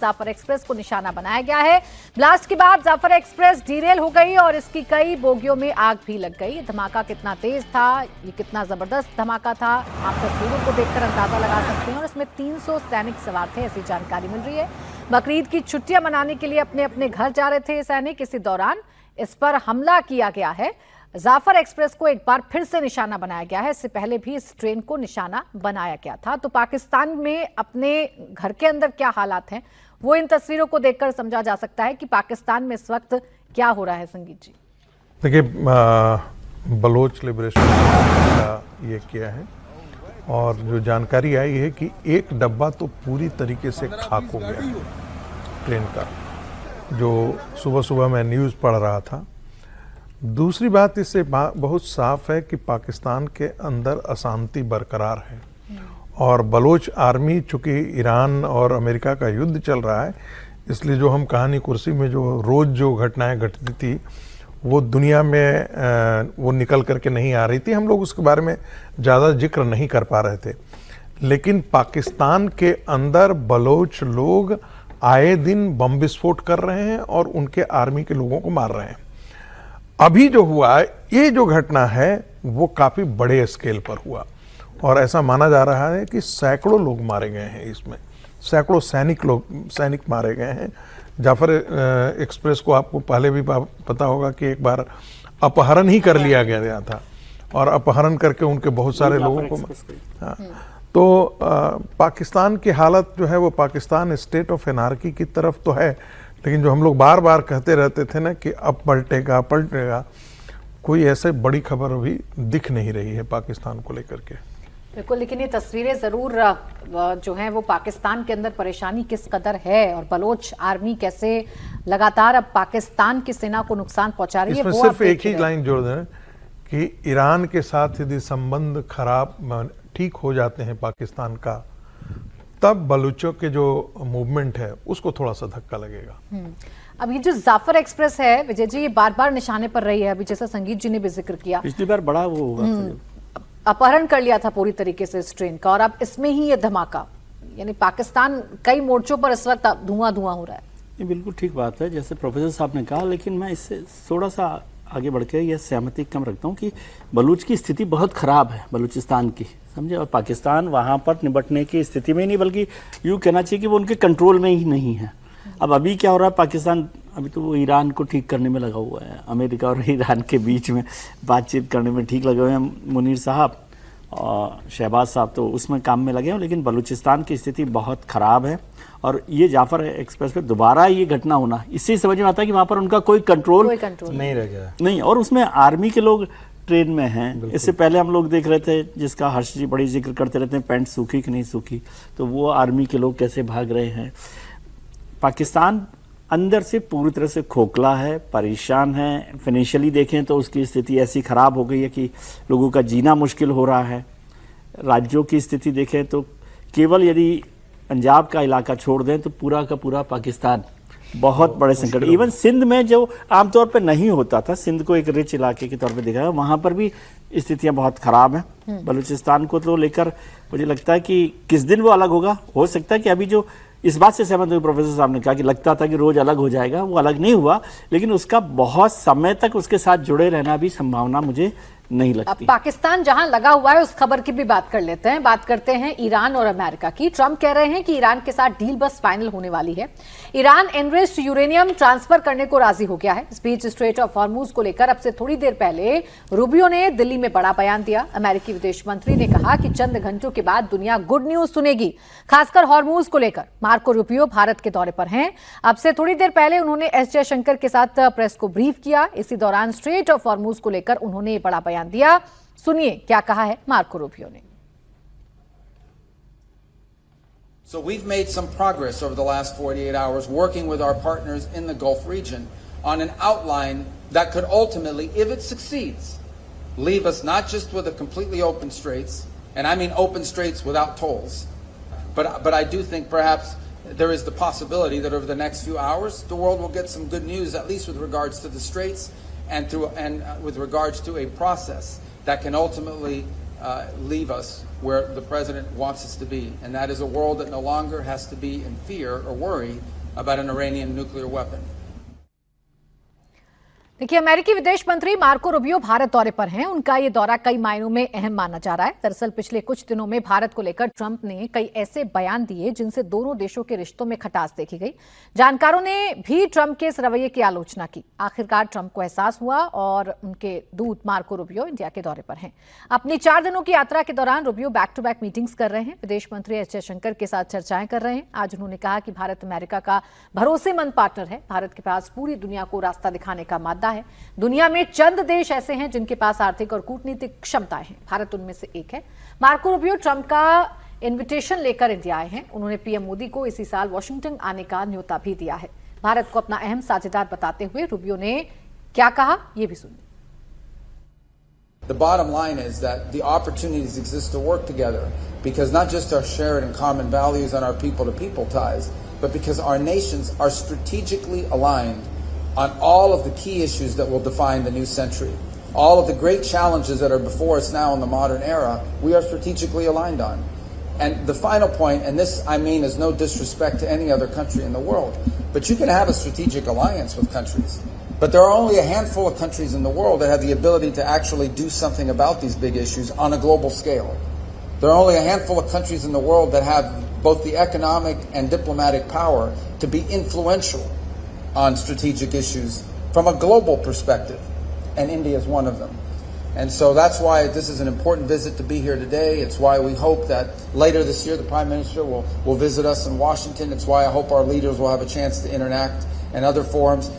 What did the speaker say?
Jafar express को निशाना बनाया गया है। ब्लास्ट के बाद जाफर एक्सप्रेस डीरेल हो गई और इसकी कई बोगियों में आग भी लग गई। धमाका कितना तेज था, ये कितना जबरदस्त धमाका था, आप तस्वीरों को देखकर अंदाजा लगा सकते हैं। और इसमें 300 सैनिक सवार थे, ऐसी जानकारी मिल रही है। बकरीद की छुट्टियां मनाने के लिए अपने अपने घर जा रहे थे सैनिक। इसी दौरान इस पर हमला किया गया है। जाफर एक्सप्रेस को एक बार फिर से निशाना बनाया गया है। इससे पहले भी इस ट्रेन को निशाना बनाया गया था। तो पाकिस्तान में अपने घर के अंदर क्या हालात हैं, वो इन तस्वीरों को देखकर समझा जा सकता है कि पाकिस्तान में इस वक्त क्या हो रहा है। संगीत जी, देखिए, बलोच लिबरेशन का ये किया है और जो जानकारी आई है कि एक डब्बा तो पूरी तरीके से खाक हो गया है ट्रेन का, जो सुबह सुबह मैं न्यूज़ पढ़ रहा था। दूसरी बात इससे बहुत साफ है कि पाकिस्तान के अंदर अशांति बरकरार है और बलोच आर्मी, चूंकि ईरान और अमेरिका का युद्ध चल रहा है, इसलिए जो हम कहानी कुर्सी में जो रोज़ जो घटनाएं घटती थी वो दुनिया में वो निकल करके नहीं आ रही थी। हम लोग उसके बारे में ज़्यादा जिक्र नहीं कर पा रहे थे। लेकिन पाकिस्तान के अंदर बलोच लोग आए दिन बम विस्फोट कर रहे हैं और उनके आर्मी के लोगों को मार रहे हैं। अभी जो हुआ है, ये जो घटना है वो काफ़ी बड़े स्केल पर हुआ और ऐसा माना जा रहा है कि सैकड़ों लोग मारे गए हैं इसमें, सैकड़ों सैनिक मारे गए हैं। जाफर एक्सप्रेस को आपको पहले भी पता होगा कि एक बार अपहरण ही कर लिया गया था और अपहरण करके उनके बहुत सारे लोगों को, हाँ, तो पाकिस्तान की हालत जो है वो पाकिस्तान स्टेट ऑफ एनार्की की तरफ तो है, लेकिन जो हम लोग बार बार कहते रहते थे ना कि अब पलटेगा, कोई ऐसे बड़ी खबर अभी दिख नहीं रही है पाकिस्तान को लेकर के। बिल्कुल, लेकिन ये तस्वीरें जरूर जो हैं वो पाकिस्तान के अंदर परेशानी किस कदर है और बलोच आर्मी कैसे लगातार अब पाकिस्तान की सेना को नुकसान पहुंचा रही है। इसमें सिर्फ एक ही लाइन जोड़ दें कि ईरान के साथ यदि संबंध खराब ठीक हो जाते हैं पाकिस्तान का, तब बलूचों के जो मूवमेंट है उसको थोड़ा सा धक्का लगेगा। अब ये जो जाफर एक्सप्रेस है विजय जी, ये बार बार निशाने पर रही है। अभी जैसा संगीत जी ने भी जिक्र किया, पिछली बार बड़ा वो होगा, अपहरण कर लिया था पूरी तरीके से इस ट्रेन का, और अब इसमें ही ये धमाका, यानी पाकिस्तान कई मोर्चों पर इस वक्त धुआं हो रहा है। ये बिल्कुल ठीक बात है जैसे प्रोफेसर साहब ने कहा, लेकिन मैं इससे थोड़ा सा आगे बढ़ के यह सहमति कम रखता हूँ कि बलूच की स्थिति बहुत खराब है, बलूचिस्तान की, समझे, और पाकिस्तान वहाँ पर निपटने की स्थिति में ही नहीं, बल्कि यूँ कहना चाहिए कि वो उनके कंट्रोल में ही नहीं है। अब अभी क्या हो रहा है, पाकिस्तान अभी तो वो ईरान को ठीक करने में लगा हुआ है, अमेरिका और ईरान के बीच में बातचीत करने में ठीक लगे हुए हैं मुनीर साहब और शहबाज साहब, तो उसमें काम में लगे हैं। लेकिन बलूचिस्तान की स्थिति बहुत ख़राब है और ये जाफर एक्सप्रेस पे दोबारा ये घटना होना, इससे समझ में आता है कि वहाँ पर उनका कोई कंट्रोल नहीं रह गया नहीं, और उसमें आर्मी के लोग ट्रेन में हैं। इससे पहले हम लोग देख रहे थे, जिसका हर्ष जी बड़ी जिक्र करते रहते हैं, पैंट सूखी कि नहीं सूखी, तो वो आर्मी के लोग कैसे भाग रहे हैं। पाकिस्तान अंदर से पूरी तरह से खोखला है, परेशान है। फाइनेंशियली देखें तो उसकी स्थिति ऐसी ख़राब हो गई है कि लोगों का जीना मुश्किल हो रहा है। राज्यों की स्थिति देखें तो केवल यदि पंजाब का इलाका छोड़ दें तो पूरा का पूरा पाकिस्तान बहुत बड़े संकट। इवन सिंध में जो आमतौर पर नहीं होता था, सिंध को एक रिच इलाके के तौर पे देखा है, वहाँ पर भी स्थितियाँ बहुत ख़राब हैं। बलूचिस्तान को तो लेकर मुझे लगता है कि किस दिन वो अलग होगा, हो सकता है कि अभी जो इस बात से सहमत हुए प्रोफेसर साहब ने कहा कि लगता था कि रोज अलग हो जाएगा, वो अलग नहीं हुआ, लेकिन उसका बहुत समय तक उसके साथ जुड़े रहना भी संभावना मुझे नहीं लगती। अब पाकिस्तान जहां लगा हुआ है उस खबर की भी बात कर लेते हैं। बात करते हैं ईरान और अमेरिका की। ट्रंप कह रहे हैं कि ईरान के साथ डील बस फाइनल होने वाली है। ईरान एनरिच्ड यूरेनियम ट्रांसफर करने को राजी हो गया है। इस बीच स्ट्रेट ऑफ हॉर्मुज को लेकर अब से थोड़ी देर पहले रूबियो ने दिल्ली में बड़ा बयान दिया। अमेरिकी विदेश मंत्री ने कहा कि चंद घंटों के बाद दुनिया गुड न्यूज सुनेगी, खासकर हॉर्मुज को लेकर। मार्को रूबियो भारत के दौरे पर हैं। अब से थोड़ी देर पहले उन्होंने एस जयशंकर के साथ प्रेस को ब्रीफ किया। इसी दौरान स्ट्रेट ऑफ हॉर्मुज को लेकर उन्होंने बड़ा बयान दिया। सुनिए क्या कहा है मार्को रूबियो ने। So we've made some progress over the last 48 hours working with our partners in the Gulf region on an outline that could ultimately, if it succeeds, leave us not just with a completely open straits, and I mean open straits without tolls, but I do think perhaps there is the possibility that over the next few hours the world will get some good news, at least with regards to the straits and with regards to a process that can ultimately leave us where the president wants us to be, and that is a world that no longer has to be in fear or worry about an Iranian nuclear weapon. देखिए, अमेरिकी विदेश मंत्री Marco Rubio Bharat दौरे पर हैं। उनका ये दौरा कई मायनों में अहम माना जा रहा है। दरअसल पिछले कुछ दिनों में भारत को लेकर ट्रंप ने कई ऐसे बयान दिए जिनसे दोनों देशों के रिश्तों में खटास देखी गई। जानकारों ने भी ट्रंप के इस रवैये की आलोचना की। आखिरकार ट्रंप को एहसास हुआ और उनके दूत मार्को रूबियो इंडिया के दौरे पर हैं। अपनी 4 दिनों की यात्रा के दौरान Rubio back to back meetings कर रहे हैं। विदेश मंत्री एस जयशंकर के साथ चर्चाएं कर रहे हैं। आज उन्होंने कहा कि भारत अमेरिका का भरोसेमंद पार्टनर है। भारत के पास पूरी दुनिया को रास्ता दिखाने का मादा है। दुनिया में चंद देश ऐसे हैं जिनके पास आर्थिक और कूटनीतिक क्षमताएं हैं। भारत उनमें से एक है। मार्को रूबियो ट्रंप का इनविटेशन लेकर इंडिया आए हैं। उन्होंने पीएम मोदी को इसी साल वॉशिंगटन आने का न्योता भी दिया है। भारत को अपना अहम साझेदार बताते हुए रूबियो ने क्या कहा, ये भी सुनिए। The bottom line is that the opportunities exist to work together because not just our shared and common values and our people-to-people ties, but because our nations are strategically aligned on all of the key issues that will define the new century. All of the great challenges that are before us now in the modern era, we are strategically aligned on. And the final point, and this I mean is no disrespect to any other country in the world, but you can have a strategic alliance with countries. But there are only a handful of countries in the world that have the ability to actually do something about these big issues on a global scale. There are only a handful of countries in the world that have both the economic and diplomatic power to be influential on strategic issues from a global perspective, and India is one of them. And so that's why this is an important visit to be here today. It's why we hope that later this year the Prime Minister will visit us in Washington. It's why I hope our leaders will have a chance to interact in other forums.